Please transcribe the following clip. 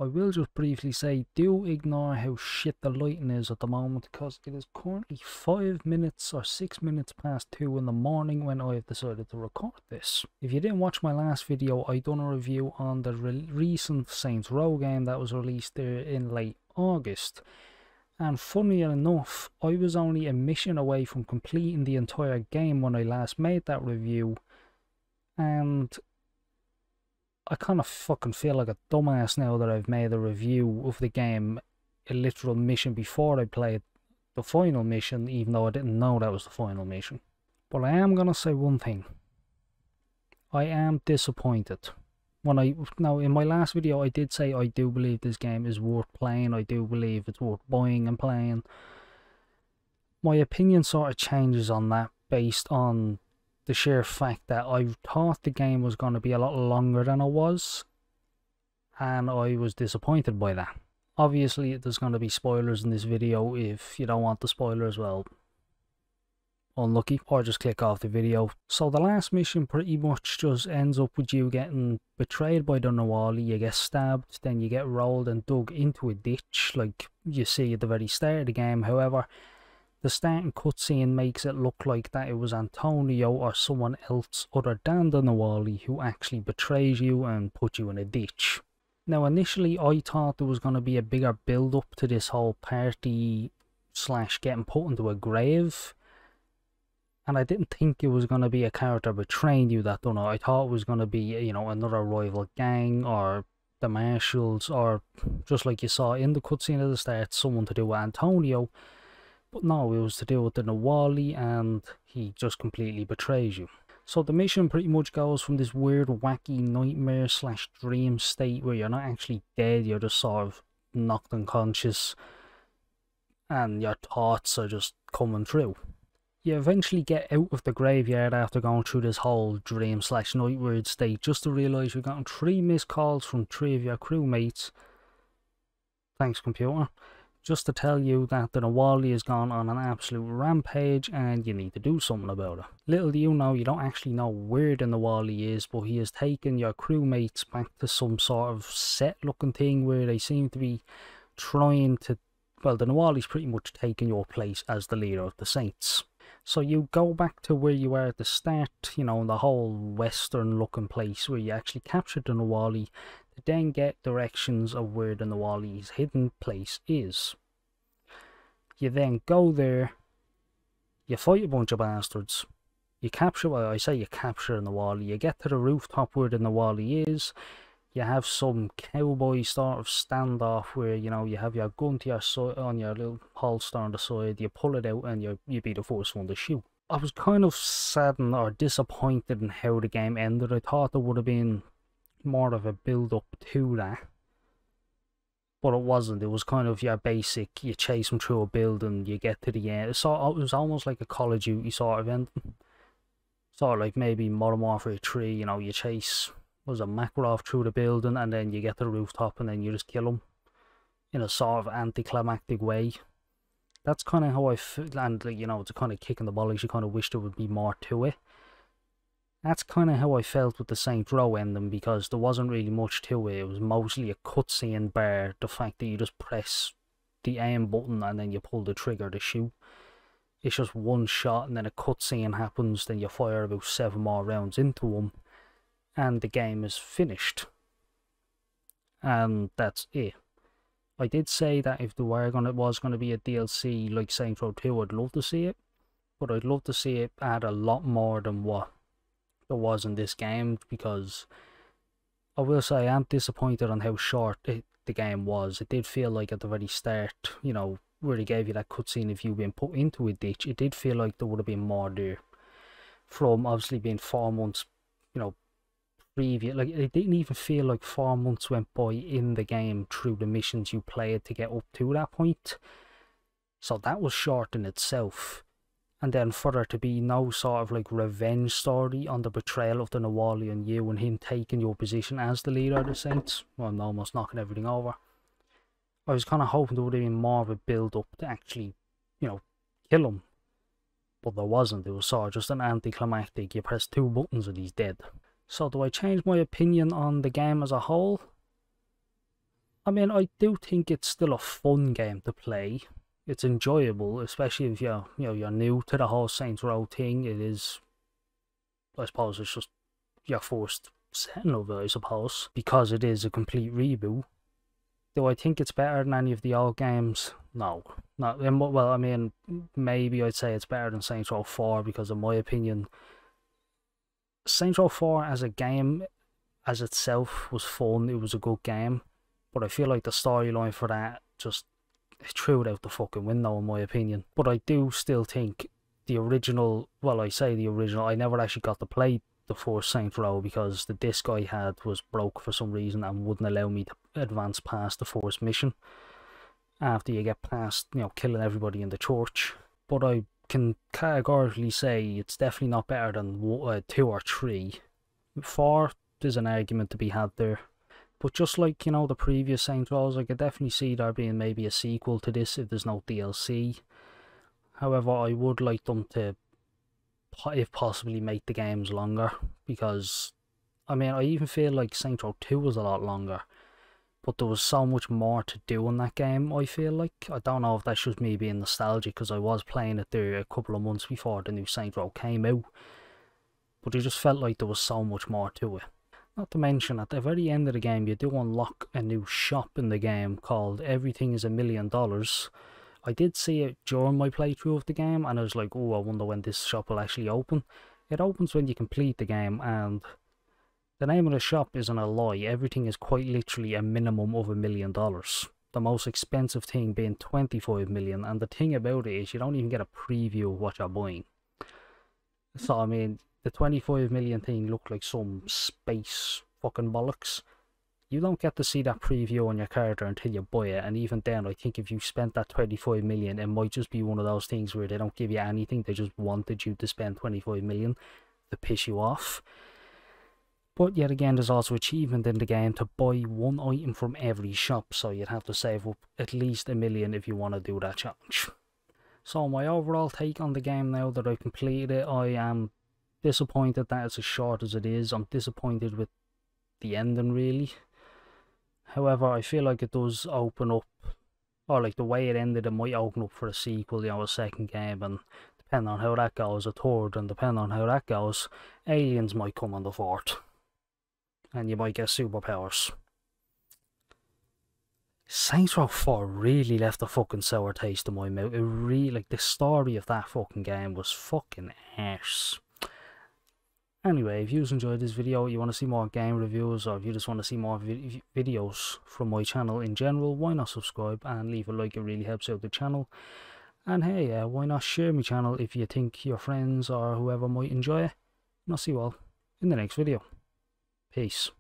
I will just briefly say, do ignore how shit the lighting is at the moment, because it is currently 5 minutes or 6 minutes past 2 in the morning when I have decided to record this. If you didn't watch my last video, I done a review on the recent Saints Row game that was released there in late August. And funny enough, I was only a mission away from completing the entire game when I last made that review, and I kind of fucking feel like a dumbass now that I've made a review of the game a literal mission before I played the final mission, even though I didn't know that was the final mission. But I am gonna say one thing. I am disappointed. Now, in my last video, I did say I do believe this game is worth playing. I do believe it's worth buying and playing. My opinion sort of changes on that based on the sheer fact that I thought the game was going to be a lot longer than it was, and I was disappointed by that. Obviously, there's going to be spoilers in this video. If you don't want the spoilers, well, unlucky, or just click off the video. So the last mission pretty much just ends up with you getting betrayed by the Nawali. You get stabbed, then you get rolled and dug into a ditch like you see at the very start of the game. However, the starting cutscene makes it look like that it was Antonio or someone else other than the Nawali who actually betrays you and put you in a ditch. Now, initially I thought there was going to be a bigger build up to this whole party / getting put into a grave, and I didn't think it was going to be a character betraying you that done it. I thought it was going to be, you know, another rival gang or the marshals, or just like you saw in the cutscene at the start, someone to do with Antonio. But no, it was to do with the Nawali, and he just completely betrays you. So the mission pretty much goes from this weird, wacky nightmare / dream state where you're not actually dead, you're just sort of knocked unconscious, and your thoughts are just coming through. You eventually get out of the graveyard after going through this whole dream / nightmare state, just to realise you've gotten 3 missed calls from 3 of your crewmates. Thanks, computer. Just to tell you that the Nawali has gone on an absolute rampage and you need to do something about it. Little do you know, you don't actually know where the Nawali is, but he has taken your crewmates back to some sort of set looking thing where they seem to be trying to, well, the Nawali's pretty much taken your place as the leader of the Saints. So you go back to where you were at the start, you know, in the whole western looking place where you actually captured the Nawali, to then get directions of where the Nawali's hidden place is. You then go there, you fight a bunch of bastards, you capture, well, I say you capture the Nawali, you get to the rooftop where the Nawali is, you have some cowboy sort of standoff where, you know, you have your gun to your side, on your little holster on the side, you pull it out and you be the first one to shoot. I was kind of saddened or disappointed in how the game ended. I thought there would have been more of a build up to that, but it wasn't. It was kind of your basic, you chase them through a building, you get to the end. So it was almost like a Call of Duty sort of ending, sort of like maybe Modern Warfare 3, you know, you chase, was a Makarov through the building and then you get to the rooftop and then you just kill them in a sort of anticlimactic way. That's kind of how I feel, and you know, it's a kind of kick in the bollocks. You kind of wish there would be more to it. That's kind of how I felt with the Saints Row ending, because there wasn't really much to it. It was mostly a cutscene bar the fact that you just press the aim button and then you pull the trigger to shoot. It's just one shot and then a cutscene happens, then you fire about 7 more rounds into them and the game is finished. And that's it. I did say that if there was going to be a DLC like Saints Row 2, I'd love to see it, but I'd love to see it add a lot more than what there was in this game, because I will say I am disappointed on how short the game was. It did feel like at the very start, you know, where they gave you that cutscene if you've been put into a ditch, it did feel like there would have been more there. From obviously being 4 months, you know, previous, like it didn't even feel like 4 months went by in the game through the missions you played to get up to that point. So that was short in itself. And then for there to be no sort of like revenge story on the betrayal of the Nawali and you, and him taking your position as the leader of the Saints, well, almost knocking everything over. I was kind of hoping there would have been more of a build up to actually, you know, kill him. But there wasn't. It was sort of just an anticlimactic, you press 2 buttons and he's dead. So do I change my opinion on the game as a whole? I mean, I do think it's still a fun game to play. It's enjoyable, especially if you're new to the whole Saints Row thing. It is, I suppose, it's just your first setting of it, I suppose, because it is a complete reboot. Do I think it's better than any of the old games? No. Not, well, I mean, maybe I'd say it's better than Saints Row 4 because, in my opinion, Saints Row 4 as a game, as itself, was fun. It was a good game. But I feel like the storyline for that just threw it out the fucking window, in my opinion. But I do still think the original, well, I say the original, I never actually got to play the first Saints Row because the disc I had was broke for some reason and wouldn't allow me to advance past the first mission after you get past, killing everybody in the church. But I can categorically say it's definitely not better than 2 or 3. 4, there's an argument to be had there. But just like, the previous Saints Rows, I could definitely see there being maybe a sequel to this if there's no DLC. However, I would like them to, if possibly, make the games longer. Because, I mean, I even feel like Saints Row 2 was a lot longer. But there was so much more to do in that game, I feel like. I don't know if that's just me being nostalgic, because I was playing it there a couple of months before the new Saints Row came out. But it just felt like there was so much more to it. Not to mention, at the very end of the game, you do unlock a new shop in the game called Everything is $1 Million. I did see it during my playthrough of the game, and I was like, oh, I wonder when this shop will actually open. It opens when you complete the game, and the name of the shop isn't a lie. Everything is quite literally a minimum of $1 million. The most expensive thing being 25 million, and the thing about it is you don't even get a preview of what you're buying. So, I mean, the 25 million thing looked like some space fucking bollocks. You don't get to see that preview on your character until you buy it, and even then, I think if you spent that 25 million, it might just be one of those things where they don't give you anything, they just wanted you to spend 25 million to piss you off. But yet again, there's also achievement in the game to buy one item from every shop, so you'd have to save up at least $1 million if you want to do that challenge. So my overall take on the game now that I've completed it, I am disappointed that it's as short as it is. I'm disappointed with the ending, really. However, I feel like it does open up, or like the way it ended, it might open up for a sequel, a second game, and depending on how that goes, a third, and depending on how that goes, aliens might come on the fourth. And you might get superpowers. Saints Row 4 really left a fucking sour taste in my mouth. It really, like, the story of that fucking game was fucking arse. Anyway, if you enjoyed this video, you want to see more game reviews, or if you just want to see more videos from my channel in general, why not subscribe and leave a like? It really helps out the channel. And hey, why not share my channel if you think your friends or whoever might enjoy it. And I'll see you all in the next video. Peace.